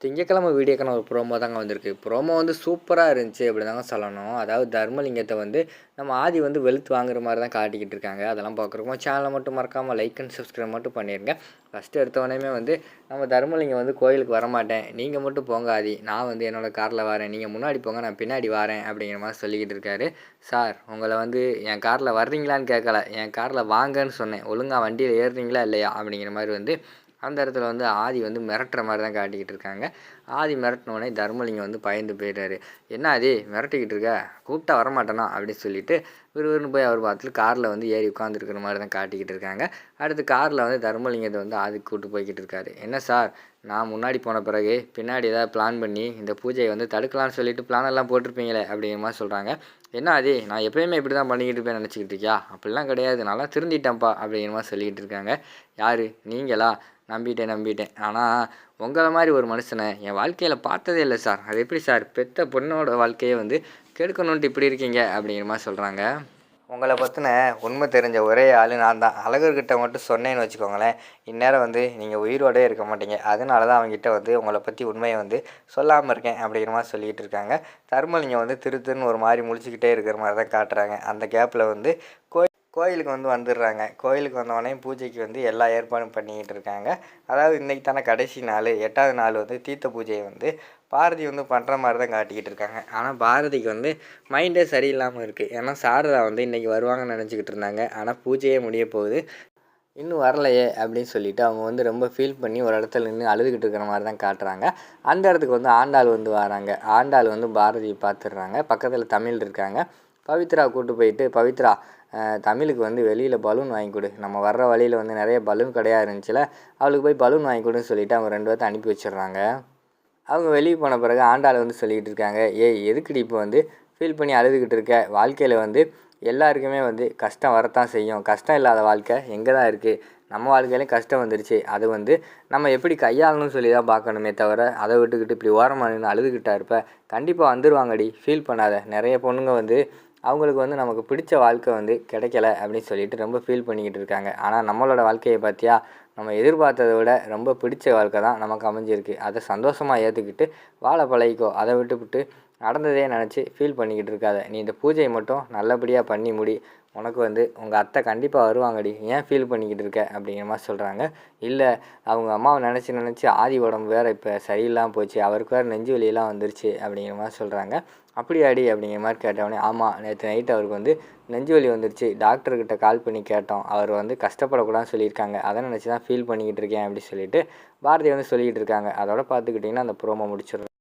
திங்கட்கிழமை வீடியோக்கான ஒரு ப்ரோமோ தாங்க வந்திருக்கு. ப்ரோமோ வந்து சூப்பராக இருந்துச்சு அப்படி தாங்க சொல்லணும். அதாவது தர்மலிங்கத்தை வந்து நம்ம ஆதி வந்து வெளுத்து வாங்குற மாதிரி தான் காட்டிக்கிட்டு இருக்காங்க. அதெல்லாம் பார்க்குறோம். சேனலை மட்டும் மறக்காமல் லைக் அண்ட் சப்ஸ்கிரைப் மட்டும் பண்ணிடுங்க. ஃபஸ்ட்டு எடுத்தவொடனே வந்து நம்ம தர்மலிங்கம் வந்து கோயிலுக்கு வரமாட்டேன், நீங்கள் மட்டும் போங்க ஆதி, நான் வந்து என்னோடய காரில் வரேன், நீங்கள் முன்னாடி போங்க நான் பின்னாடி வரேன் அப்படிங்கிற மாதிரி சொல்லிக்கிட்டு இருக்காரு. சார், உங்களை வந்து என் காரில் வர்றீங்களான்னு கேட்கல, என் காரில் வாங்கன்னு சொன்னேன், ஒழுங்காக வண்டியில் ஏறுறீங்களா இல்லையா அப்படிங்கிற மாதிரி வந்து அந்த இடத்துல வந்து ஆதி வந்து மிரட்டுற மாதிரி தான் காட்டிக்கிட்டு இருக்காங்க. ஆதி மிரட்டினோடனே தர்மலிங்கம் வந்து பயந்து போயிடுறாரு. என்ன ஆதி மிரட்டிக்கிட்டு இருக்க, கூப்பிட்டா வரமாட்டேனா அப்படின்னு சொல்லிட்டு விறுவிறுன்னு போய் அவர் பார்த்துட்டு காரில் வந்து ஏறி உட்காந்துருக்கிற மாதிரி தான் காட்டிக்கிட்டு இருக்காங்க. அடுத்து காரில் வந்து தர்மலிங்கத்தை வந்து ஆதி கூப்பிட்டு போய்கிட்டு இருக்காரு. என்ன சார், நான் முன்னாடி போன பிறகு பின்னாடி ஏதாவது பிளான் பண்ணி இந்த பூஜையை வந்து தடுக்கலான்னு சொல்லிட்டு பிளானெல்லாம் போட்டிருப்பீங்களே அப்படிங்கிற மாதிரி சொல்கிறாங்க. என்ன ஆதி, நான் எப்போயுமே இப்படி தான் பண்ணிக்கிட்டு இருப்பேன் நினச்சிக்கிட்டு இருக்கியா, அப்படிலாம் கிடையாது, நல்லா திருந்திட்டேன்ப்பா அப்படிங்கிற மாதிரி சொல்லிக்கிட்டு இருக்காங்க. யார் நீங்களா, நம்பிட்டேன். ஆனால் உங்களை மாதிரி ஒரு மனுஷனை என் வாழ்க்கையில் பார்த்ததே இல்லை சார். அது எப்படி சார், பெத்த பொண்ணோட வாழ்க்கையை வந்து கெடுக்கணுன்ட்டு இப்படி இருக்கீங்க அப்படிங்கிற மாதிரி சொல்கிறாங்க. உங்களை பற்றின உண்மை தெரிஞ்ச ஒரே ஆள் நான் தான். அழகர்கிட்ட மட்டும் சொன்னேன்னு வச்சுக்கோங்களேன், இந்நேரம் வந்து நீங்கள் உயிரோடே இருக்க மாட்டீங்க. அதனால தான் அவங்ககிட்ட வந்து உங்களை பற்றி உண்மையை வந்து சொல்லாமல் இருக்கேன் அப்படிங்கிற மாதிரி சொல்லிகிட்டு இருக்காங்க. தர்மலிங்கம் வந்து திருன்னு ஒரு மாதிரி முழிச்சிக்கிட்டே இருக்கிற மாதிரி தான் காட்டுறாங்க. அந்த கேப்பில் வந்து கோயிலுக்கு வந்து வந்துடுறாங்க. கோயிலுக்கு வந்தோடனே பூஜைக்கு வந்து எல்லா ஏற்பாடும் பண்ணிக்கிட்டு இருக்காங்க. அதாவது இன்றைக்கி தானே கடைசி நாள், 8வது நாள் வந்து தீர்த்த பூஜையை வந்து பாரதி வந்து பண்ணுற மாதிரி தான் காட்டிக்கிட்டு இருக்காங்க. ஆனால் பாரதிக்கு வந்து மைண்டே சரியில்லாமல் இருக்குது. ஏன்னா சாரதா வந்து இன்றைக்கி வருவாங்கன்னு நினச்சிக்கிட்டு இருந்தாங்க. ஆனால் பூஜையே முடிய போகுது, இன்னும் வரலையே அப்படின்னு சொல்லிட்டு அவங்க வந்து ரொம்ப ஃபீல் பண்ணி ஒரு இடத்துல நின்று அழுதுகிட்டு இருக்கிற மாதிரி தான் காட்டுறாங்க. அந்த இடத்துக்கு வந்து ஆண்டாள் வந்து வராங்க. ஆண்டாள் வந்து பாரதியை பார்த்துடுறாங்க. பக்கத்தில் தமிழ் இருக்காங்க. பவித்ரா கூப்பிட்டு போயிட்டு, பவித்ரா தமிழுக்கு வந்து வெளியில் பலூன் வாங்கி கொடு, நம்ம வர்ற வழியில் வந்து நிறைய பலூன் கடையாக இருந்துச்சுல, அவளுக்கு போய் பலூன் வாங்கி கொடுன்னு சொல்லிவிட்டு அவங்க 2 பேர்த்த அனுப்பி வச்சிடுறாங்க. அவங்க வெளியே போன பிறகு ஆண்டாள் வந்து சொல்லிக்கிட்டு இருக்காங்க, ஏய் எதுக்குடி இப்போ வந்து ஃபீல் பண்ணி அழுதுகிட்டு இருக்க, வாழ்க்கையில் வந்து எல்லாருக்குமே வந்து கஷ்டம் வரத்தான் செய்யும், கஷ்டம் இல்லாத வாழ்க்கை எங்கே தான் இருக்குது, நம்ம வாழ்க்கையிலையும் கஷ்டம் வந்துடுச்சு, அது வந்து நம்ம எப்படி கையாளணும்னு சொல்லி தான் பார்க்கணுமே தவிர அதை விட்டுக்கிட்டு இப்படி ஓரமாக நின்று அழுதுகிட்டா இருப்ப, கண்டிப்பாக வந்துடுவாங்கடி, ஃபீல் பண்ணாத, நிறைய பொண்ணுங்க வந்து அவங்களுக்கு வந்து நமக்கு பிடிச்ச வாழ்க்கை வந்து கிடைக்கல அப்படின்னு சொல்லிட்டு ரொம்ப ஃபீல் பண்ணிக்கிட்டு இருக்காங்க. ஆனால் நம்மளோட வாழ்க்கையை பார்த்தியா, நம்ம எதிர்பார்த்ததை விட ரொம்ப பிடிச்ச வாழ்க்கை தான் நமக்கு அமைஞ்சிருக்கு, அதை சந்தோஷமாக ஏற்றுக்கிட்டு வாழ பழகிக்கோ, அதை விட்டுவிட்டு நடந்ததே நினச்சி ஃபீல் பண்ணிக்கிட்டு இருக்காத, நீ இந்த பூஜையை மட்டும் நல்லபடியாக பண்ணி முடி, உனக்கு வந்து உங்கள் அத்தை கண்டிப்பாக வருவாங்கடி, ஏன் ஃபீல் பண்ணிக்கிட்டு இருக்க அப்படிங்கிற மாதிரி சொல்கிறாங்க. இல்லை, அவங்க அம்மாவை நினச்சி ஆதி உடம்பு வேறு இப்போ சரியில்லாமல் போச்சு, அவருக்கு வேறு நெஞ்சு வலியெல்லாம் வந்துருச்சு அப்படிங்கிற மாதிரி சொல்கிறாங்க. அப்படியாடி அப்படிங்கிற மாதிரி கேட்டவொடனே, ஆமாம் நேற்று நைட்டு அவருக்கு வந்து நெஞ்சு வலி வந்துருச்சு, டாக்டர்கிட்ட கால் பண்ணி கேட்டோம், அவர் வந்து கஷ்டப்படக்கூடாதுன்னு சொல்லியிருக்காங்க, அதை நினச்சி தான் ஃபீல் பண்ணிக்கிட்டு இருக்கேன் அப்படி சொல்லிட்டு பாரதி வந்து சொல்லிக்கிட்டு இருக்காங்க. அதோட பார்த்துக்கிட்டிங்கன்னா அந்த ப்ரோமோ முடிச்சிடுறோம்.